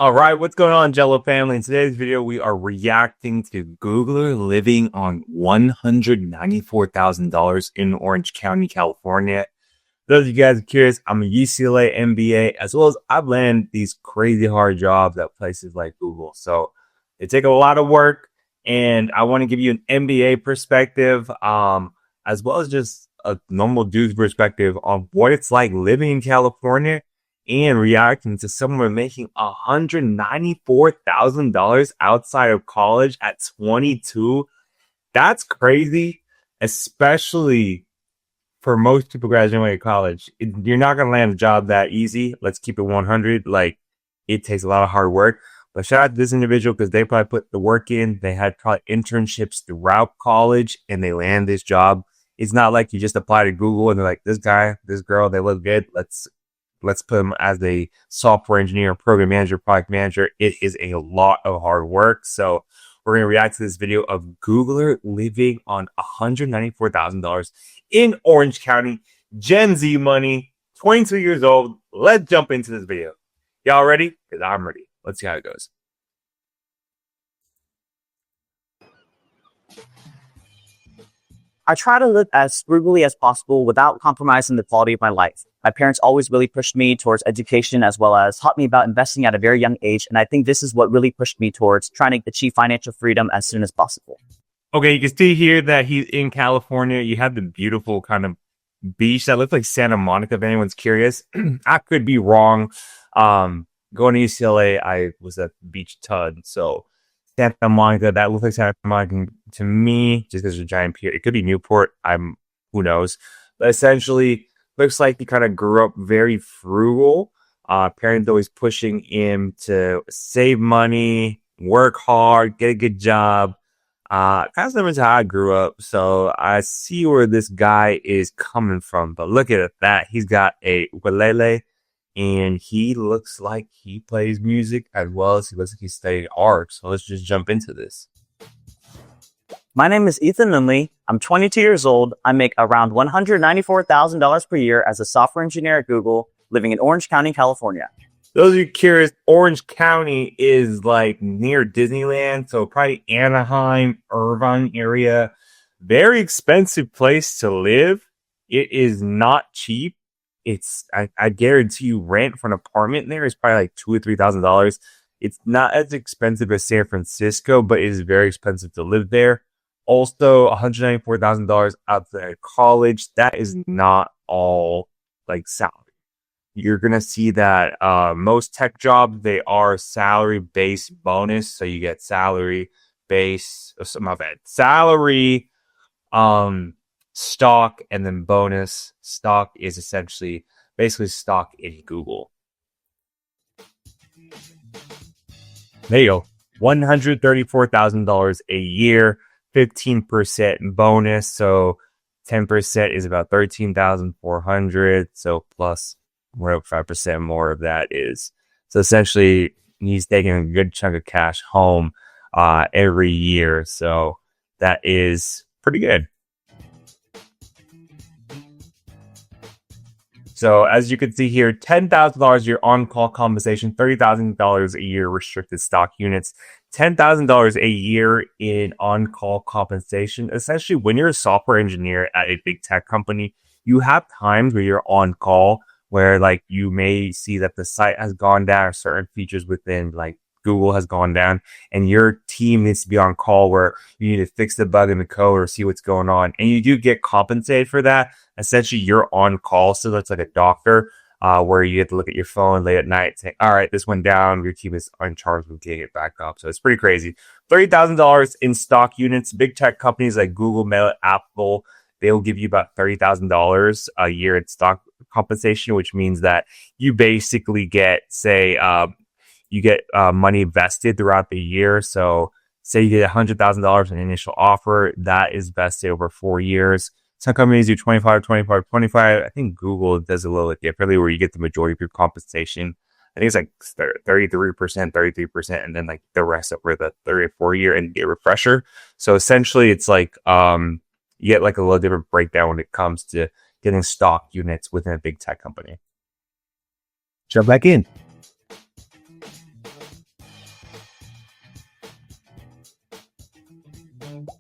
All right, what's going on, Angelo family? In today's video, we are reacting to Googler living on $194,000 in Orange County, California. Those of you guys are curious, I'm a UCLA MBA, as well as I've landed these crazy hard jobs at places like Google. So they take a lot of work, and I want to give you an MBA perspective, as well as just a normal dude's perspective on what it's like living in California and reacting to someone making $194,000 outside of college at 22. That's crazy, especially for most people graduating college. You're not going to land a job that easy. Let's keep it 100. Like, it takes a lot of hard work. But shout out to this individual because they probably put the work in. They had probably internships throughout college and they land this job. It's not like you just apply to Google and they're like, this guy, this girl, they look good. Let's put them as a software engineer, program manager, product manager. It is a lot of hard work. So we're going to react to this video of Googler living on $194,000 in Orange County, Gen Z money, 22 years old. Let's jump into this video. Y'all ready? Because I'm ready. Let's see how it goes. I try to live as frugally as possible without compromising the quality of my life. My parents always really pushed me towards education as well as taught me about investing at a very young age. And I think this is what really pushed me towards trying to achieve financial freedom as soon as possible. Okay, you can see here that he's in California. You have the beautiful kind of beach that looks like Santa Monica, if anyone's curious. I could be wrong. Going to UCLA, I was at beach ton. So Santa Monica, that looks like Santa Monica to me, just because there's a giant pier. It could be Newport. Who knows? But essentially, looks like he kind of grew up very frugal. Parents always pushing him to save money, work hard, get a good job. Kind of similar to how I grew up. So I see where this guy is coming from. But look at that. He's got a ukulele. And he looks like he plays music as well as he looks like he studied art. So let's just jump into this. My name is Ethan Lindley. I'm 22 years old. I make around $194,000 per year as a software engineer at Google, living in Orange County, California. Those of you curious, Orange County is like near Disneyland. So probably Anaheim, Irvine area. Very expensive place to live. It is not cheap. I guarantee you rent for an apartment there is probably like $2,000 or $3,000. It's not as expensive as San Francisco, but it is very expensive to live there. Also, $194,000 outside of college. That is not all like salary. You're gonna see that most tech jobs, they are salary based bonus. So you get salary base. Salary. Stock and then bonus. Stock is essentially basically stock in Google. There you go. $134,000 a year, 15% bonus. So 10% is about $13,400. So plus whatever 5% more of that is. So essentially he's taking a good chunk of cash home every year. So that is pretty good. So as you can see here, $10,000 a year on-call compensation, $30,000 a year restricted stock units, $10,000 a year in on-call compensation. Essentially, when you're a software engineer at a big tech company, you have times where you're on call where like you may see that the site has gone down or certain features within like Google has gone down and your team needs to be on call where you need to fix the bug in the code or see what's going on. And you do get compensated for that. Essentially, you're on call. So that's like a doctor where you have to look at your phone late at night saying, all right, this went down. Your team is in charge of getting it back up. So it's pretty crazy. $30,000 in stock units. Big tech companies like Google, Meta, Apple, they'll give you about $30,000 a year in stock compensation, which means that you basically get, say, you get money vested throughout the year. So say you get $100,000 in initial offer, that is vested over 4 years. Some companies do 25, 25, 25. I think Google does a little bit differently where you get the majority of your compensation. I think it's like 33%, and then like the rest over the 3 or 4 year and get a refresher. So essentially it's like you get like a little different breakdown when it comes to getting stock units within a big tech company. Jump back in.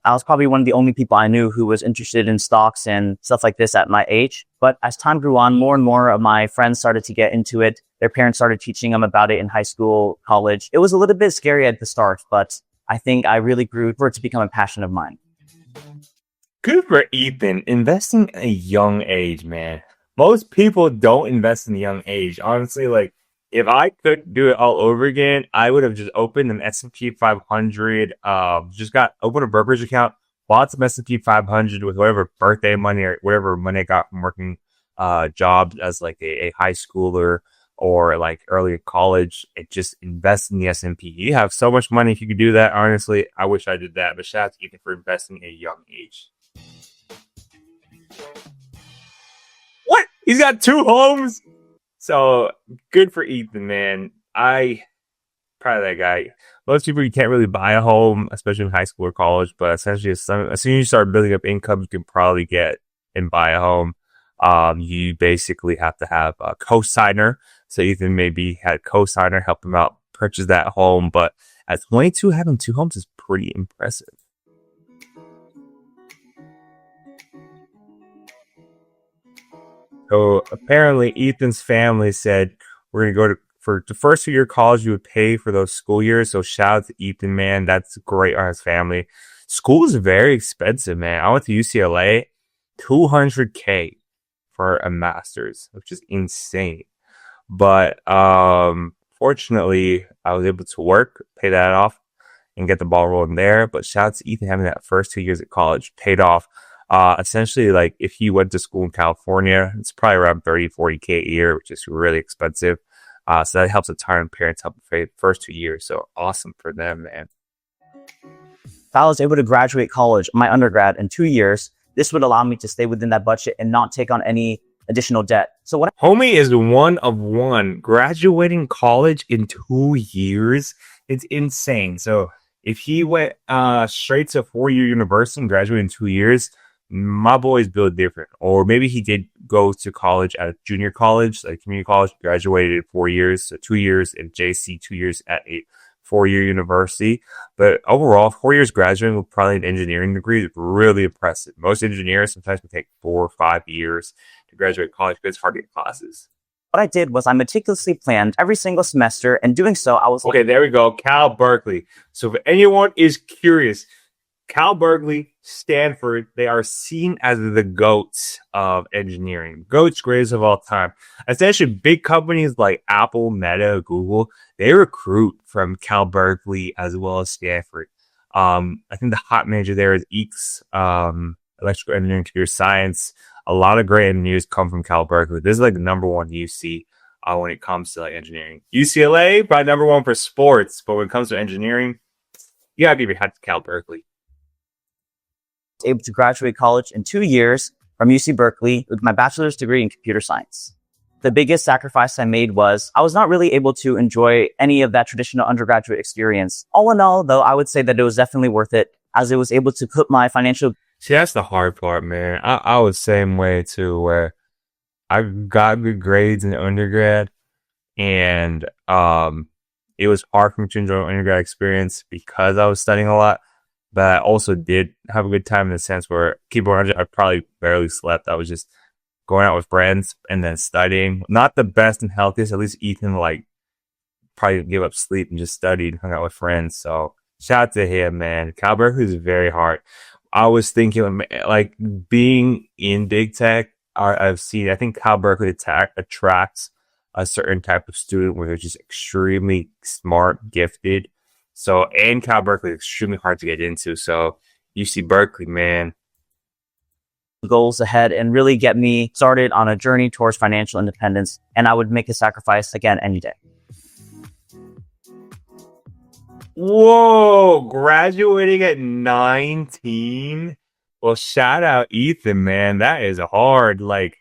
I was probably one of the only people I knew who was interested in stocks and stuff like this at my age. But as time grew on, more and more of my friends started to get into it. Their parents started teaching them about it in high school, college. It was a little bit scary at the start, but I think I really grew for it to become a passion of mine. Good for Ethan. Investing at a young age, man. Most people don't invest in a young age. Honestly, like if I could do it all over again, I would have just opened an S&P 500. Just got open a brokerage account, bought some S&P 500 with whatever birthday money or whatever money I got from working jobs as like a high schooler or like early college, and just invest in the S&P. You have so much money if you could do that. Honestly, I wish I did that. But shout out to Ethan for investing at a young age. What? He's got 2 homes? So good for Ethan, man. I proud of that guy. Most people, you can't really buy a home, especially in high school or college, but essentially as soon as you start building up income, you can probably get and buy a home. You basically have to have a co-signer. So Ethan maybe had a co-signer help him out purchase that home. But at 22, having 2 homes is pretty impressive. So apparently Ethan's family said, we're going to go for the first 2 year college, you would pay for those school years. So shout out to Ethan, man. That's great on his family. School is very expensive, man. I went to UCLA, $200K for a master's, which is insane. But fortunately, I was able to work, pay that off, and get the ball rolling there. But shout out to Ethan having that first 2 years at college paid off. Essentially, like if he went to school in California, it's probably around 30-40K a year, which is really expensive. So that helps a ton. Parents help pay the first 2 years. So awesome for them, man. If I was able to graduate college, my undergrad in 2 years, this would allow me to stay within that budget and not take on any additional debt. So what Homie is one of one. Graduating college in 2 years, it's insane. So if he went straight to a 4-year university and graduated in 2 years, my boy's built different. Or maybe he did go to college at a junior college, like community college, graduated in 4 years, so 2 years in JC, 2 years at a 4-year university. But overall, 4 years graduating with probably an engineering degree is really impressive. Most engineers sometimes can take 4 or 5 years to graduate college because it's hard to get classes. I did was I meticulously planned every single semester, and doing so, I was okay. There we go, Cal Berkeley. So if anyone is curious, Cal Berkeley, Stanford, they are seen as the GOATs of engineering. GOATs, greatest of all time. Essentially, big companies like Apple, Meta, Google, they recruit from Cal Berkeley as well as Stanford. I think the hot major there is EECS, electrical engineering, computer science. A lot of great engineers come from Cal Berkeley. This is like the number one UC when it comes to like engineering. UCLA, probably number one for sports, but when it comes to engineering, you gotta give your hat to Cal Berkeley. Able to graduate college in 2 years from UC Berkeley with my bachelor's degree in computer science. The biggest sacrifice I made was I was not really able to enjoy any of that traditional undergraduate experience. All in all, though, I would say that it was definitely worth it, as it was able to put my financial... See, that's the hard part, man. I was the same way too, where I got good grades in undergrad, and it was hard for me to enjoy undergrad experience because I was studying a lot. But I also did have a good time in the sense where, keep on, I probably barely slept. I was just going out with friends and then studying. Not the best and healthiest. At least Ethan like probably give up sleep and just studied, hung out with friends. So shout out to him, man. Cal Berkeley is very hard. I was thinking like being in big tech. I think Cal Berkeley attracts a certain type of student where they're just extremely smart, gifted. So, and Cal Berkeley is extremely hard to get into. So, UC Berkeley, man. Goals ahead and really get me started on a journey towards financial independence. And I would make a sacrifice again any day. Whoa, graduating at 19? Well, shout out Ethan, man. That is hard. Like,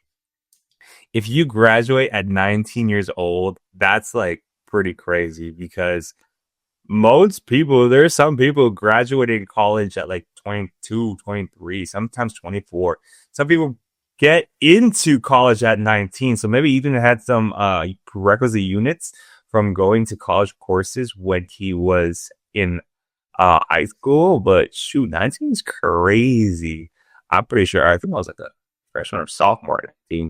if you graduate at 19 years old, that's like pretty crazy because most people, there's some people graduating college at like 22, 23, sometimes 24. Some people get into college at 19. So maybe even had some prerequisite units from going to college courses when he was in high school, but shoot, 19 is crazy. I'm pretty sure. I think I was like a freshman or sophomore at 19.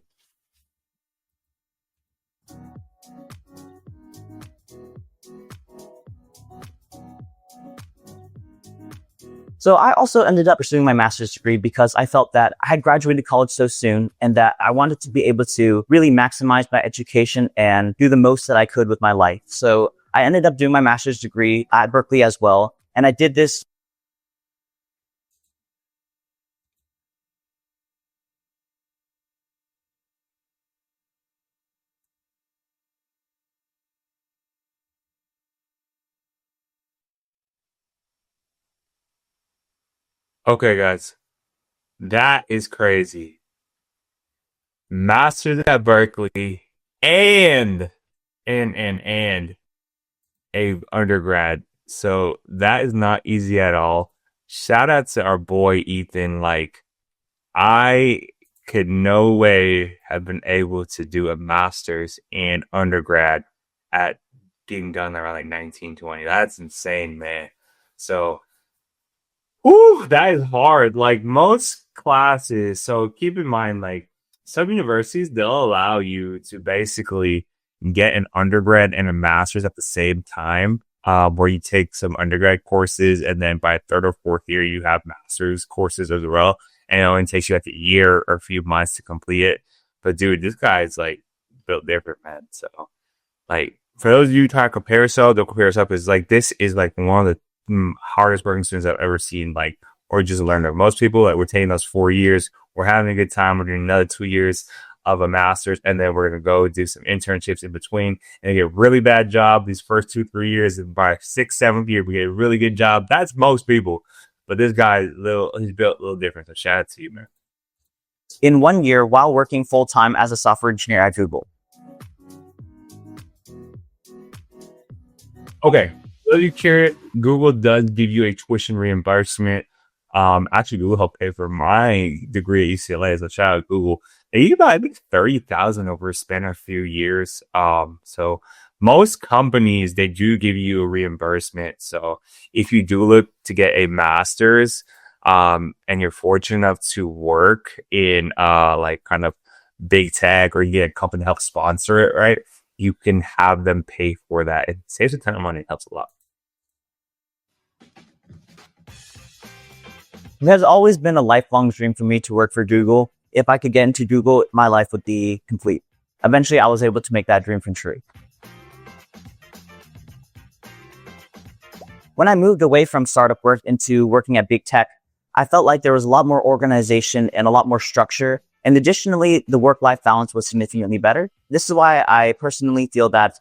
So I also ended up pursuing my master's degree because I felt that I had graduated college so soon and that I wanted to be able to really maximize my education and do the most that I could with my life. So I ended up doing my master's degree at Berkeley as well. And I did this. Okay, guys, that is crazy. Masters at Berkeley and and a undergrad. So that is not easy at all. Shout out to our boy Ethan. Like, I could no way have been able to do a master's and undergrad at being done around like 1920. That's insane, man. So, ooh, that is hard. Like most classes, so keep in mind, like some universities, they'll allow you to basically get an undergrad and a master's at the same time, where you take some undergrad courses and then by third or fourth year, you have master's courses as well. And it only takes you like a year or a few months to complete it. But dude, this guy's like built different, man. So like for those of you trying to compare yourself, don't compare yourself is like this is like one of the hardest working students I've ever seen, like or just learned. Most people like we're taking those 4 years, we're having a good time, we're doing another 2 years of a master's, and then we're gonna go do some internships in between and get a really bad job these first 2, 3 years, and by sixth, seventh year we get a really good job. That's most people. But this guy he's built a little different. So shout out to you, man. In 1 year while working full time as a software engineer at Google. Okay. So you curious, Google does give you a tuition reimbursement. Actually, Google helped pay for my degree at UCLA. So shout out Google. They give about I think 30,000 over a span of a few years. So most companies they do give you a reimbursement. So if you do look to get a master's, and you're fortunate enough to work in like kind of big tech or you get a company to help sponsor it, right? You can have them pay for that. It saves a ton of money. It helps a lot. It has always been a lifelong dream for me to work for Google. If I could get into Google, my life would be complete. Eventually, I was able to make that dream come true. When I moved away from startup work into working at big tech, I felt like there was a lot more organization and a lot more structure. And additionally, the work-life balance was significantly better. This is why I personally feel that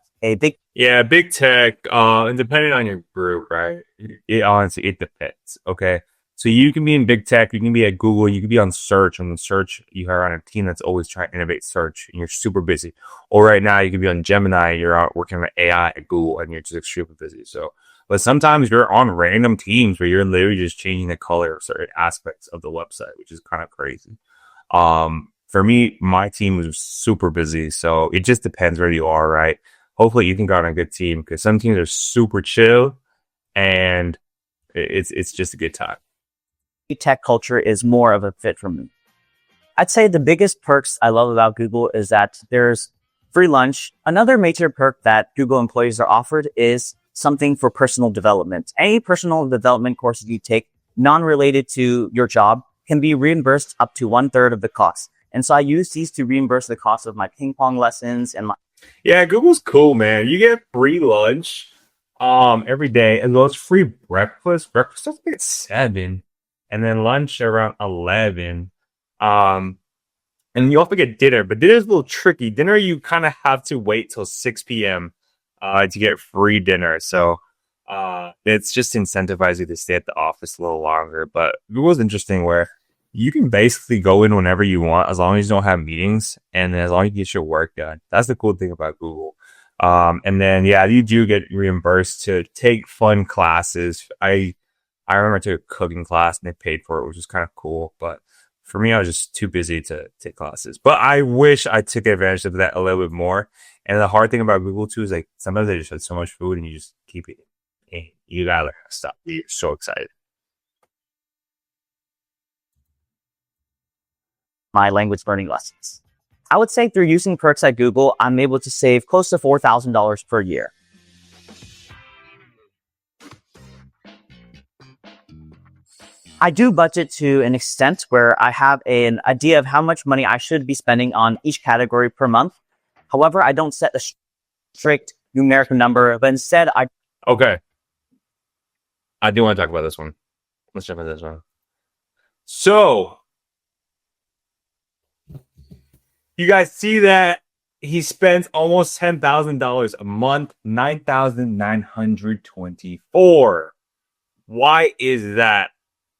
Yeah, big tech, and depending on your group, right? It honestly, it depends. Okay. So you can be in big tech, you can be at Google, you can be on search. On the search, you are on a team that's always trying to innovate search and you're super busy. Or right now you can be on Gemini, you're out working with AI at Google and you're just extremely busy. So, but sometimes you're on random teams where you're literally just changing the color of certain aspects of the website, which is kind of crazy. For me, my team was super busy. So it just depends where you are, right? Hopefully you can go on a good team because some teams are super chill and it's just a good time. tech culture is more of a fit for me. I'd say the biggest perks I love about Google is that there's free lunch. Another major perk that Google employees are offered is something for personal development. Any personal development courses you take, non-related to your job, can be reimbursed up to 1/3 of the cost. And so I use these to reimburse the cost of my ping pong lessons and my. Yeah, Google's cool, man. You get free lunch every day, as well as free breakfast. Breakfast starts at 7, and then lunch around 11. Um, and you also get dinner, but dinner's a little tricky. Dinner you kind of have to wait till 6 p.m. To get free dinner. So it's just incentivize you to stay at the office a little longer. But Google's interesting where you can basically go in whenever you want as long as you don't have meetings and as long as you get your work done. That's the cool thing about Google. And then yeah, you do get reimbursed to take fun classes. I remember I took a cooking class and they paid for it, which was kind of cool. But for me, I was just too busy to take classes. But I wish I took advantage of that a little bit more. And the hard thing about Google too is like sometimes they just have so much food and you just keep eating. And you gotta learn how to stop. You're so excited. My language learning lessons. I would say through using perks at Google, I'm able to save close to $4,000 per year. I do budget to an extent where I have an idea of how much money I should be spending on each category per month. However, I don't set a strict numerical number, but instead Okay. I do want to talk about this one. Let's jump into this one. So, you guys see that he spends almost $10,000 a month, $9,924. Why is that?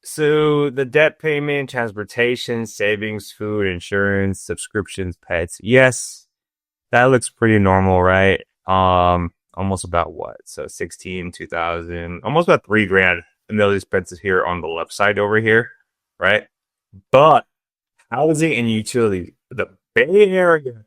So the debt payment, transportation, savings, food, insurance, subscriptions, pets. Yes, that looks pretty normal, right? Almost about what? So 16, 2,000, almost about $3,000 in those expenses here on the left side over here, right? But housing and utilities, the Bay Area,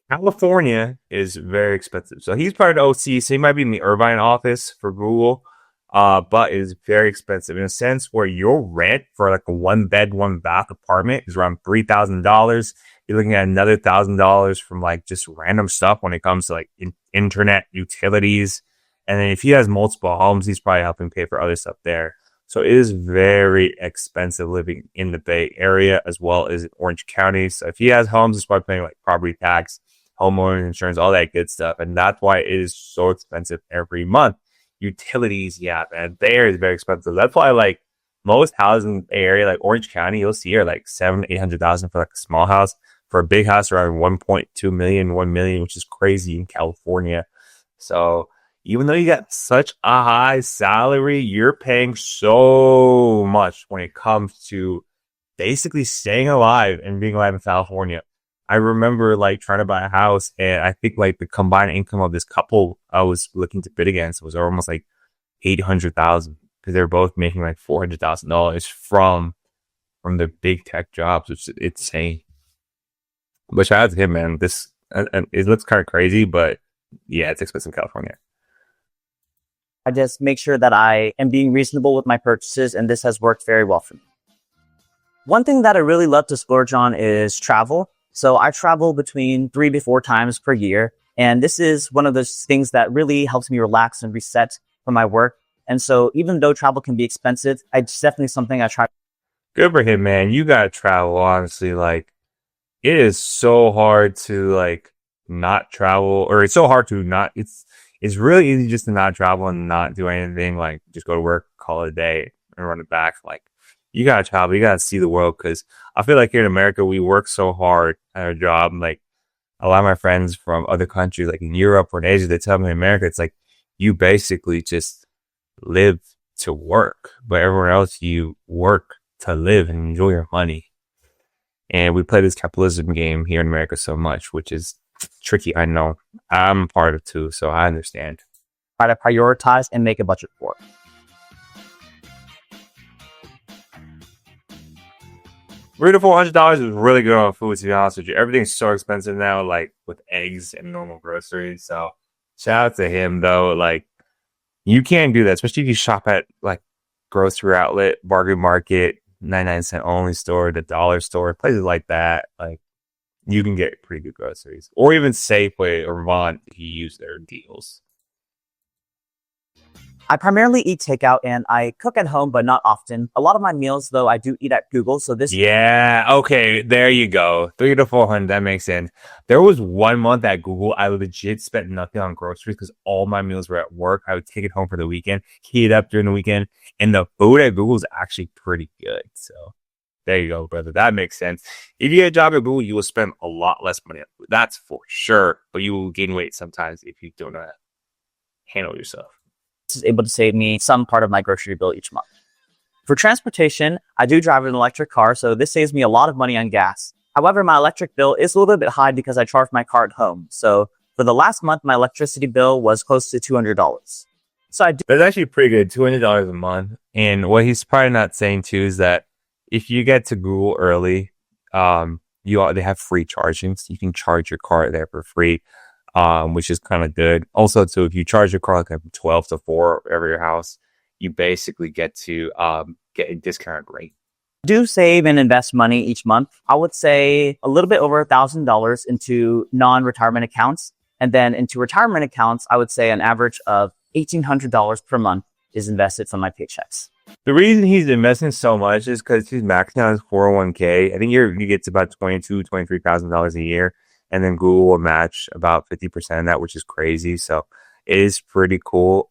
California is very expensive. So he's part of the OC, so he might be in the Irvine office for Google. But it's very expensive in a sense where your rent for like a 1 bed, 1 bath apartment is around $3,000. You're looking at another $1,000 from like just random stuff when it comes to like internet, utilities. And then if he has multiple homes, he's probably helping pay for other stuff there. So it is very expensive living in the Bay Area as well as in Orange County. So if he has homes, he's probably paying like property tax, homeowner insurance, all that good stuff. And that's why it is so expensive every month. Utilities, yeah, man, there is very expensive. That's why like most houses in the Bay Area, like Orange County, you'll see are like $700,000-800,000 for like a small house. For a big house, around 1.2 million, 1 million, which is crazy in California. So even though you got such a high salary, you're paying so much when it comes to basically staying alive and being alive in California. I remember like trying to buy a house, and I think like the combined income of this couple I was looking to bid against was almost like 800,000 because they're both making like $400,000 from their big tech jobs, which is insane. But shout out to him, man. This it looks kind of crazy, but yeah, it's expensive in California. I just make sure that I am being reasonable with my purchases, and this has worked very well for me. One thing that I really love to splurge on is travel. So I travel between 3 to 4 times per year. And this is one of those things that really helps me relax and reset from my work. And so even though travel can be expensive, it's definitely something I try. Good for him, man. You gotta travel, honestly. Like, it is so hard to like not travel, or it's so hard to not. It's really easy just to not travel and not do anything. Like, just go to work, call it a day, and run it back. Like, you gotta travel, you gotta see the world, because I feel like here in America we work so hard at our job. Like, a lot of my friends from other countries, like in Europe or in Asia, they tell me in America it's like you basically just live to work, but everywhere else you work to live and enjoy your money. And we play this capitalism game here in America so much, which is tricky. I know. I'm part of it too, so I understand. Try to prioritize and make a budget for it. $300 to $400 is really good on food, to be honest with you. Everything's so expensive now, like with eggs and normal groceries. So shout out to him though. Like, you can't do that, especially if you shop at like grocery outlet, bargain market, 99-cent only store, the dollar store, places like that. Like, you can get pretty good groceries, or even Safeway or Vaughn if you use their deals. I primarily eat takeout and I cook at home, but not often. A lot of my meals, though, I do eat at Google. So this. Yeah. Okay. There you go. 300 to 400. That makes sense. There was 1 month at Google, I legit spent nothing on groceries because all my meals were at work. I would take it home for the weekend, heat it up during the weekend, and the food at Google is actually pretty good. So there you go, brother. That makes sense. If you get a job at Google, you will spend a lot less money on food. That's for sure. But you will gain weight sometimes if you don't know how to handle yourself. This is able to save me some part of my grocery bill each month. For transportation, I do drive an electric car, so this saves me a lot of money on gas. However, my electric bill is a little bit high because I charge my car at home. So for the last month, my electricity bill was close to $200. So I do. That's actually pretty good, $200 a month. And what he's probably not saying too is that if you get to Google early, they have free charging, so you can charge your car there for free. which is kind of good. Also, too, if you charge your car like 12 to 4 over your house, you basically get to get a discount rate. Do save and invest money each month. I would say a little bit over $1,000 into non-retirement accounts. And then into retirement accounts, I would say an average of $1,800 per month is invested from my paychecks. The reason he's investing so much is because he's maxing out his 401k. I think you get to about $23,000 a year, and then Google will match about 50% of that, which is crazy. So it is pretty cool.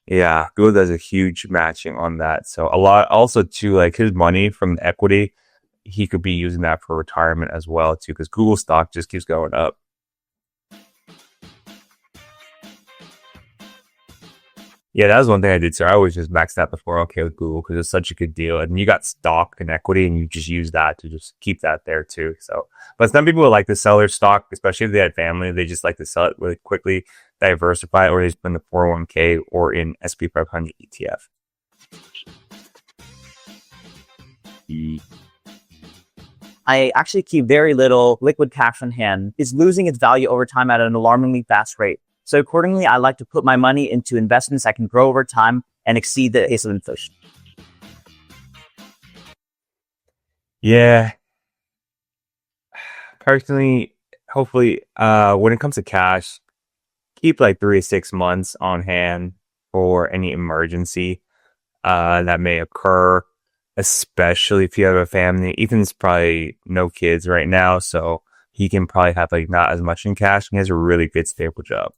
Yeah, Google does a huge matching on that. So a lot also too, like his money from the equity, he could be using that for retirement as well too, because Google stock just keeps going up. Yeah, that was one thing I did, sir. I always just maxed out the 401k with Google because it's such a good deal. And you got stock and equity, and you just use that to just keep that there too. So, but some people would like to sell their stock, especially if they had family. They just like to sell it really quickly, diversify, or they just put in the 401k or in SP 500 ETF. I actually keep very little liquid cash on hand. It's losing its value over time at an alarmingly fast rate. So accordingly, I like to put my money into investments that can grow over time and exceed the pace of inflation. Yeah. Personally, hopefully, when it comes to cash, keep like 3 to 6 months on hand for any emergency that may occur, especially if you have a family. Ethan's probably no kids right now, so he can probably have like not as much in cash. He has a really good stable job.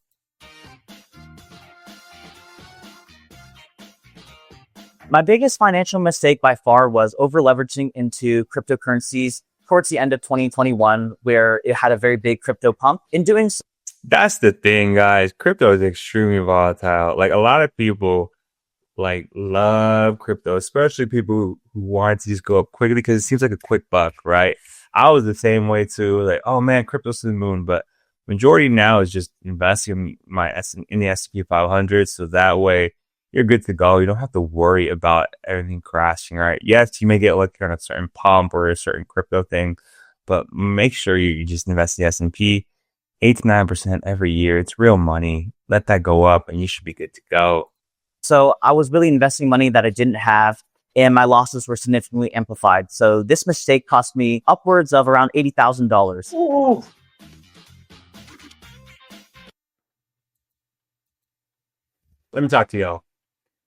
My biggest financial mistake by far was over leveraging into cryptocurrencies towards the end of 2021, where it had a very big crypto pump. In doing so, That's the thing, guys. Crypto is extremely volatile. Like a lot of people like love crypto, especially people who want to just go up quickly because it seems like a quick buck, right? I was the same way too. Like, oh man, crypto's to the moon. But majority now is just investing in the S&P 500, so that way you're good to go. You don't have to worry about everything crashing, right? Yes, you may get lucky on a certain pump or a certain crypto thing, but make sure you just invest in the S&P 8 to 9% every year. It's real money. Let that go up and you should be good to go. So I was really investing money that I didn't have, and my losses were significantly amplified. So this mistake cost me upwards of around $80,000. Let me talk to y'all.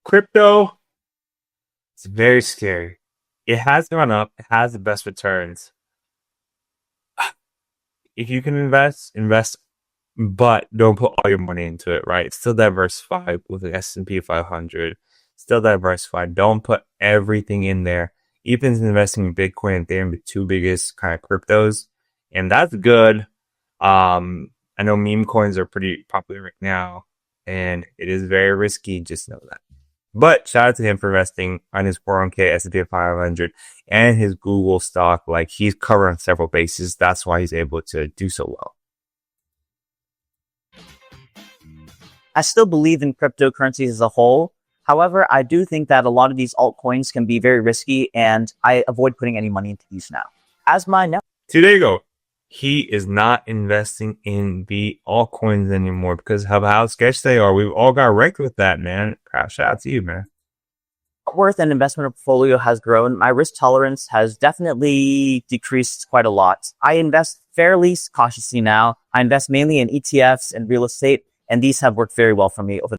Crypto, it's very scary. It has gone up. It has the best returns. If you can invest, but don't put all your money into it, right? Still diversified with the S&P 500. Still diversified. Don't put everything in there. Ethan's investing in Bitcoin and Ethereum, the two biggest kind of cryptos, and that's good. I know meme coins are pretty popular right now, and it is very risky. Just know that. But shout out to him for investing on his 401k, S&P 500, and his Google stock. Like he's covering several bases. That's why he's able to do so well. I still believe in cryptocurrencies as a whole. However, I do think that a lot of these altcoins can be very risky, and I avoid putting any money into these now. As my net. See, there you go. He is not investing in the altcoins anymore because of how sketchy they are. We've all got wrecked with that, man. Shout out to you, man. Worth and investment portfolio has grown. My risk tolerance has definitely decreased quite a lot. I invest fairly cautiously now. I invest mainly in ETFs and real estate, and these have worked very well for me over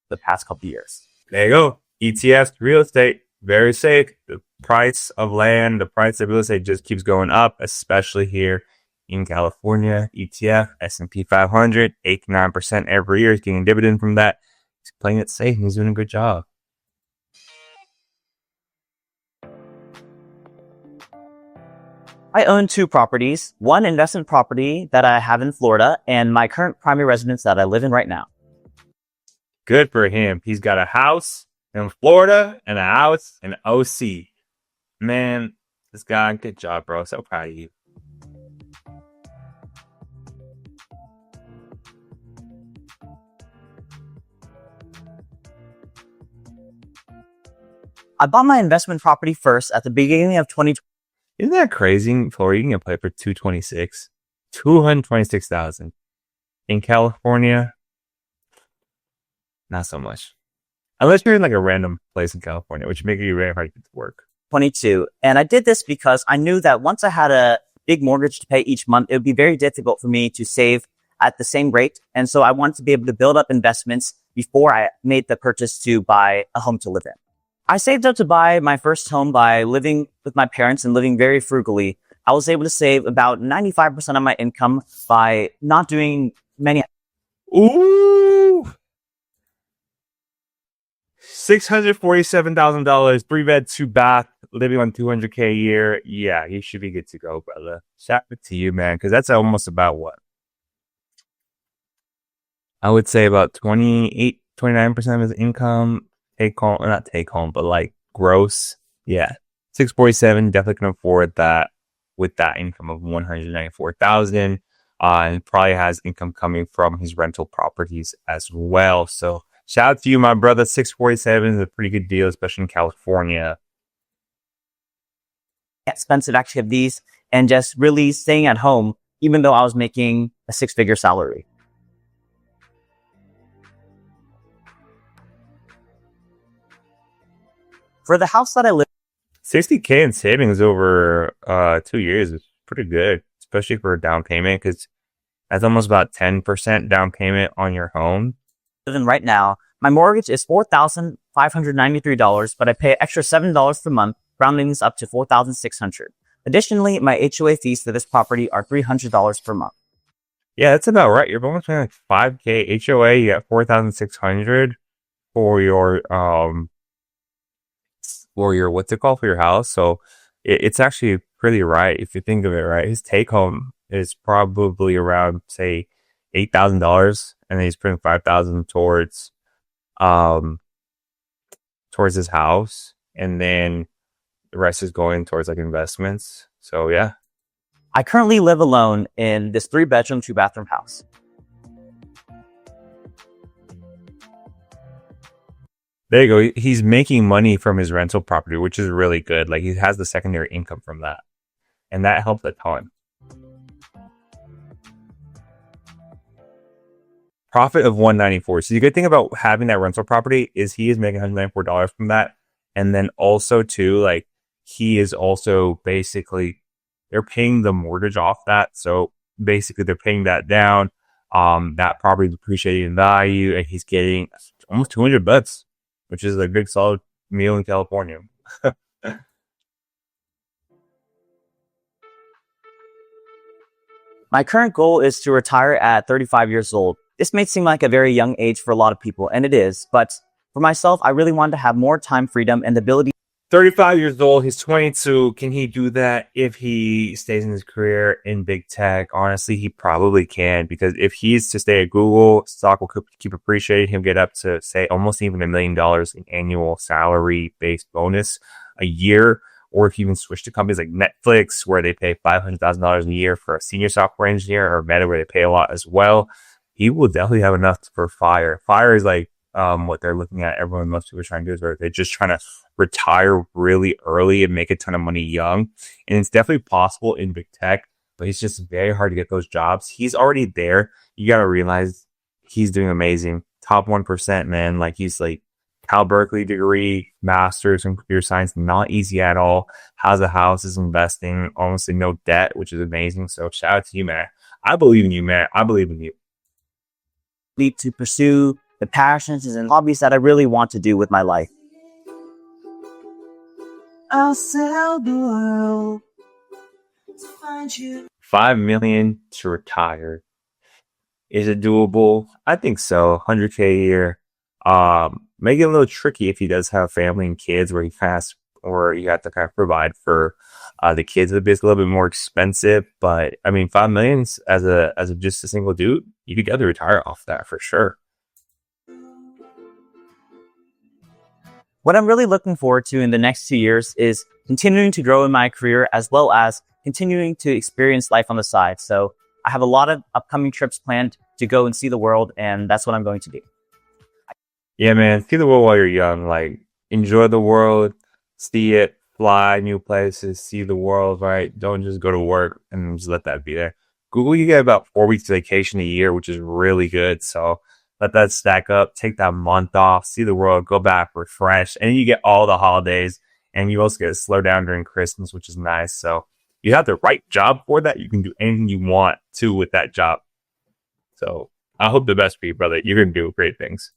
the past couple of years. There you go. ETFs, real estate, very safe. The price of land, the price of real estate just keeps going up, especially here in California. ETF, S&P 500, 8 to 9% every year. He's getting a dividend from that. He's playing it safe. He's doing a good job. I own 2 properties, one investment property that I have in Florida and my current primary residence that I live in right now. Good for him. He's got a house in Florida and a house in OC. Man, this guy, good job, bro. So proud of you. I bought my investment property first at the beginning of 2020. Isn't that crazy? In Florida, you can get play for $226,000. In California, not so much. Unless you're in like a random place in California, which makes it very hard to get to work. 22. And I did this because I knew that once I had a big mortgage to pay each month, it would be very difficult for me to save at the same rate. And so I wanted to be able to build up investments before I made the purchase to buy a home to live in. I saved up to buy my first home by living with my parents and living very frugally. I was able to save about 95% of my income by not doing many. Ooh, $647,000, 3 bed, 2 bath, living on $200K a year. Yeah, you should be good to go, brother. Shout out to you, man, because that's almost about what I would say about 28, 29% of his income take home, or not take home, but like gross. Yeah, 647 definitely can afford that with that income of 194,000. And probably has income coming from his rental properties as well. So shout out to you, my brother. 647 is a pretty good deal, especially in California. Expensive activities and just really staying at home, even though I was making a 6-figure salary. For the house that I live, 60K in savings over 2 years is pretty good, especially for a down payment, because that's almost about 10% down payment on your home. in right now, my mortgage is $4,593, but I pay extra $7 per month, rounding this up to $4,600. Additionally, my HOA fees for this property are $300 per month. Yeah, that's about right. You're almost paying like 5K HOA. You got 4,600 for your what's it called, for your house. So it's actually pretty right if you think of it, right? His take home is probably around, say, $8,000, and then he's putting 5,000 towards his house, and then the rest is going towards like investments. So yeah. I currently live alone in this 3-bedroom, 2-bathroom house. There you go. He's making money from his rental property, which is really good. Like, he has the secondary income from that, and that helps a ton. Profit of 194. So the good thing about having that rental property is he is making $194 from that. And then also too, like, he is also basically, they're paying the mortgage off that. So basically they're paying that down. That property is appreciating in value, and he's getting almost $200, which is a good solid meal in California. My current goal is to retire at 35 years old. This may seem like a very young age for a lot of people, and it is, but for myself, I really wanted to have more time freedom and the ability. 35 years old, he's 22. Can he do that if he stays in his career in big tech? Honestly, he probably can, because if he's to stay at Google, stock will keep appreciating. He'll get up to, say, almost even $1 million in annual salary-based bonus a year. Or if you even switch to companies like Netflix, where they pay $500,000 a year for a senior software engineer, or Meta, where they pay a lot as well, he will definitely have enough for FIRE. FIRE is like what they're looking at. Most people are trying to do is where they're just trying to retire really early and make a ton of money young. And it's definitely possible in big tech, but it's just very hard to get those jobs. He's already there. You got to realize he's doing amazing. Top 1%, man. Like, he's like Cal Berkeley degree, master's in computer science, not easy at all. Has a house, is investing, almost no debt, which is amazing. So shout out to you, man. I believe in you, man. I believe in you. To pursue the passions and hobbies that I really want to do with my life. I'll sell the world to find you. 5 million to retire. Is it doable? I think so. 100K a year. Make it a little tricky if he does have family and kids, where he has, or you have to kind of provide for the kids. It'd be a little bit more expensive, but I mean, 5 million as a just a single dude, you could get to retire off that for sure. What I'm really looking forward to in the next 2 years is continuing to grow in my career, as well as continuing to experience life on the side. So I have a lot of upcoming trips planned to go and see the world, and that's what I'm going to do. Yeah, man, see the world while you're young. Like, enjoy the world, see it, fly new places, see the world, right? Don't just go to work and just let that be there. Google, you get about 4 weeks vacation a year, which is really good. So let that stack up, take that month off, see the world, go back, refresh, and you get all the holidays, and you also get to slow down during Christmas, which is nice. So you have the right job for that. You can do anything you want to with that job. So I hope the best for you, brother. You're going to do great things.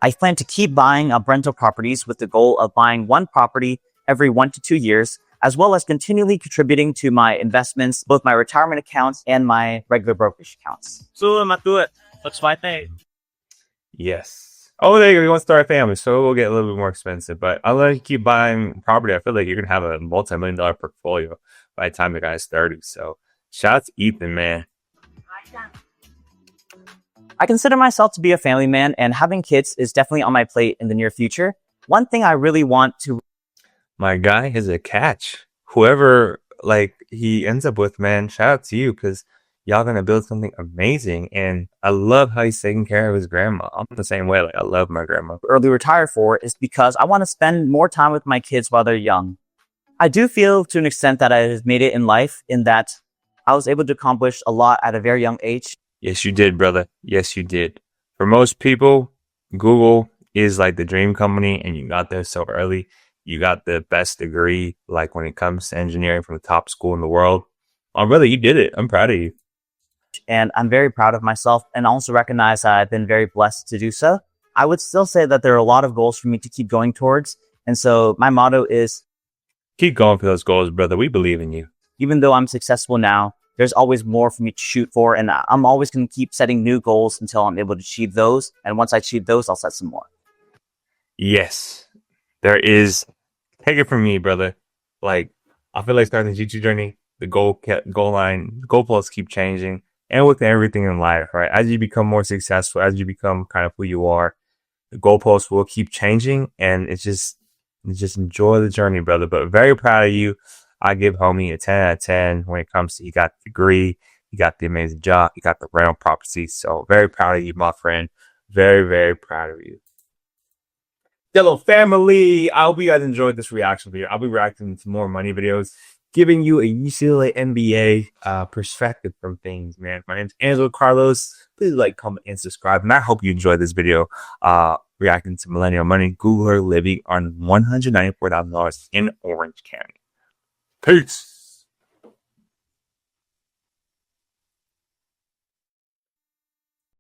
I plan to keep buying up rental properties with the goal of buying one property every 1 to 2 years, as well as continually contributing to my investments, both my retirement accounts and my regular brokerage accounts. So, let's fight that. Yes. Oh, there you go. You want to start a family, so it will get a little bit more expensive. But unless you keep buying property, I feel like you're going to have a multi-million-dollar portfolio by the time the guy's 30. So shout out to Ethan, man. I consider myself to be a family man, and having kids is definitely on my plate in the near future. One thing I really want to... My guy is a catch. Whoever he ends up with, man, shout out to you, because y'all gonna build something amazing. And I love how he's taking care of his grandma. I'm the same way. I love my grandma. Early retire for is because I want to spend more time with my kids while they're young. I do feel to an extent that I have made it in life, in that I was able to accomplish a lot at a very young age. Yes, you did, brother. Yes, you did. For most people, Google is like the dream company, and you got there so early. You got the best degree, like when it comes to engineering, from the top school in the world. Oh, brother, you did it. I'm proud of you. And I'm very proud of myself, and also recognize that I've been very blessed to do so. I would still say that there are a lot of goals for me to keep going towards. And so my motto is, keep going for those goals, brother. We believe in you. Even though I'm successful now, there's always more for me to shoot for. And I'm always going to keep setting new goals until I'm able to achieve those. And once I achieve those, I'll set some more. Yes, there is. Take it from me, brother. I feel like starting the G2 journey, the goal line, goalposts keep changing. And with everything in life, right? As you become more successful, as you become kind of who you are, the goalposts will keep changing. And it's just enjoy the journey, brother. But very proud of you. I give homie a 10 out of 10 when it comes to, you got the degree, you got the amazing job, you got the rental property. So very proud of you, my friend. Very, very proud of you. Hello, family. I hope you guys enjoyed this reaction video. I'll be reacting to more money videos, giving you a UCLA MBA perspective from things, man. My name's Angelo Carlos. Please like, comment, and subscribe. And I hope you enjoyed this video reacting to millennial money. Googler living on $194,000 in Orange County. Peace.